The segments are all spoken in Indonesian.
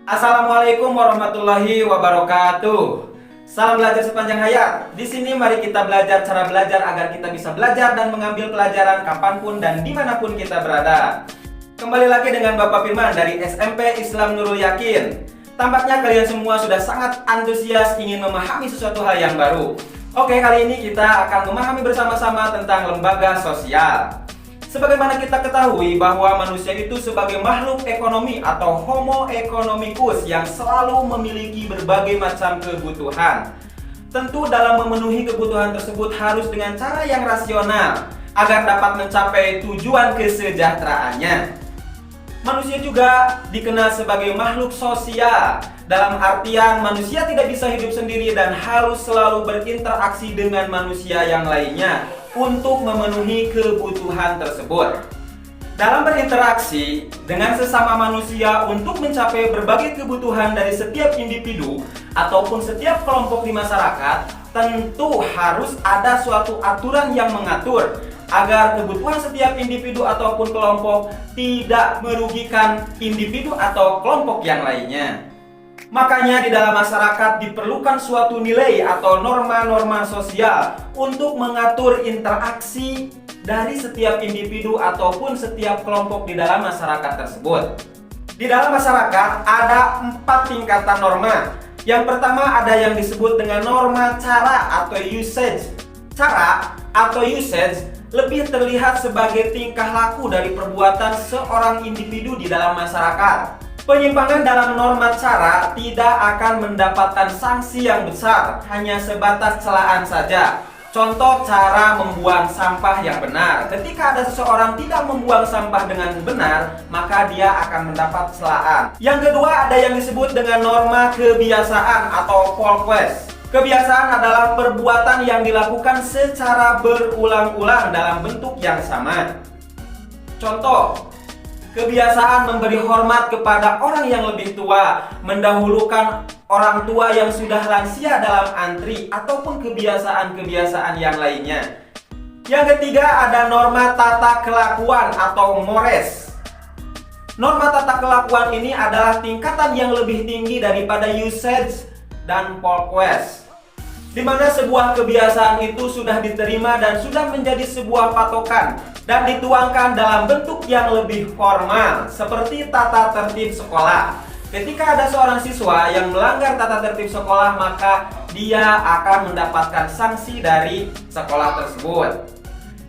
Assalamualaikum warahmatullahi wabarakatuh. Salam belajar sepanjang hayat. Di sini mari kita belajar cara belajar agar kita bisa belajar dan mengambil pelajaran kapanpun dan dimanapun kita berada. Kembali lagi dengan Bapak Firman dari SMP Islam Nurul Yakin. Tampaknya kalian semua sudah sangat antusias ingin memahami sesuatu hal yang baru. Oke, kali ini kita akan memahami bersama-sama tentang lembaga sosial. Sebagaimana kita ketahui bahwa manusia itu sebagai makhluk ekonomi atau homo economicus yang selalu memiliki berbagai macam kebutuhan. Tentu dalam memenuhi kebutuhan tersebut harus dengan cara yang rasional agar dapat mencapai tujuan kesejahteraannya. Manusia juga dikenal sebagai makhluk sosial. Dalam artian manusia tidak bisa hidup sendiri dan harus selalu berinteraksi dengan manusia yang lainnya untuk memenuhi kebutuhan tersebut. Dalam berinteraksi dengan sesama manusia untuk mencapai berbagai kebutuhan dari setiap individu ataupun setiap kelompok di masyarakat, tentu harus ada suatu aturan yang mengatur agar kebutuhan setiap individu ataupun kelompok tidak merugikan individu atau kelompok yang lainnya. Makanya di dalam masyarakat diperlukan suatu nilai atau norma-norma sosial untuk mengatur interaksi dari setiap individu ataupun setiap kelompok di dalam masyarakat tersebut. Di dalam masyarakat ada 4 tingkatan norma. Yang pertama ada yang disebut dengan norma cara atau usage. Cara atau usage lebih terlihat sebagai tingkah laku dari perbuatan seorang individu di dalam masyarakat. Penyimpangan dalam norma cara tidak akan mendapatkan sanksi yang besar, hanya sebatas celaan saja. Contoh cara membuang sampah yang benar. Ketika ada seseorang tidak membuang sampah dengan benar, maka dia akan mendapat celaan. Yang kedua ada yang disebut dengan norma kebiasaan atau polquest. Kebiasaan adalah perbuatan yang dilakukan secara berulang-ulang dalam bentuk yang sama. Contoh, kebiasaan memberi hormat kepada orang yang lebih tua, mendahulukan orang tua yang sudah lansia dalam antri, ataupun kebiasaan-kebiasaan yang lainnya. Yang ketiga ada norma tata kelakuan atau mores. Norma tata kelakuan ini adalah tingkatan yang lebih tinggi daripada usage dan polquest, di mana sebuah kebiasaan itu sudah diterima dan sudah menjadi sebuah patokan dan dituangkan dalam bentuk yang lebih formal seperti tata tertib sekolah. Ketika ada seorang siswa yang melanggar tata tertib sekolah, maka dia akan mendapatkan sanksi dari sekolah tersebut.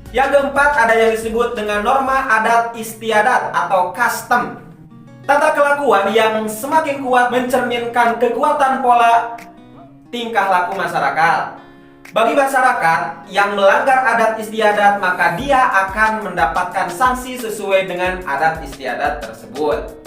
Yang keempat ada yang disebut dengan norma adat istiadat atau custom. Tata kelakuan yang semakin kuat mencerminkan kekuatan pola tingkah laku masyarakat. Bagi masyarakat yang melanggar adat istiadat, maka dia akan mendapatkan sanksi sesuai dengan adat istiadat tersebut.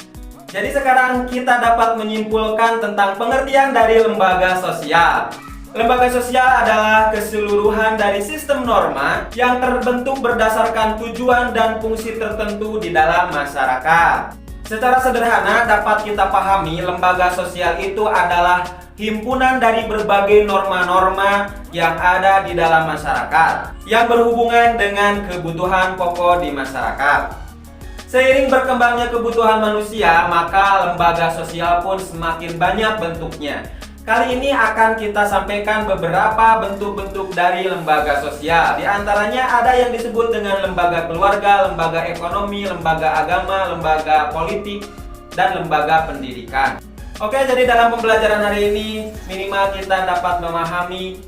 Jadi sekarang kita dapat menyimpulkan tentang pengertian dari lembaga sosial. Lembaga sosial adalah keseluruhan dari sistem norma yang terbentuk berdasarkan tujuan dan fungsi tertentu di dalam masyarakat. Secara sederhana dapat kita pahami lembaga sosial itu adalah himpunan dari berbagai norma-norma yang ada di dalam masyarakat yang berhubungan dengan kebutuhan pokok di masyarakat. Seiring berkembangnya kebutuhan manusia, maka lembaga sosial pun semakin banyak bentuknya. Kali ini akan kita sampaikan beberapa bentuk-bentuk dari lembaga sosial. Di antaranya ada yang disebut dengan lembaga keluarga, lembaga ekonomi, lembaga agama, lembaga politik, dan lembaga pendidikan. Oke, jadi dalam pembelajaran hari ini minimal kita dapat memahami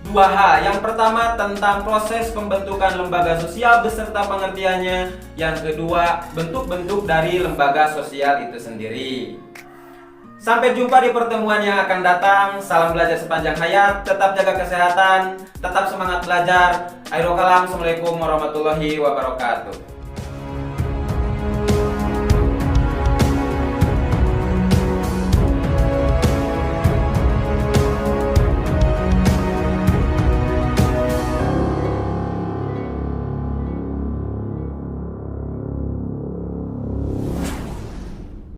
2 hal. Yang pertama tentang proses pembentukan lembaga sosial beserta pengertiannya. Yang kedua, bentuk-bentuk dari lembaga sosial itu sendiri. Sampai jumpa di pertemuan yang akan datang. Salam belajar sepanjang hayat. Tetap jaga kesehatan, tetap semangat belajar. Akhirul kalam, assalamualaikum warahmatullahi wabarakatuh.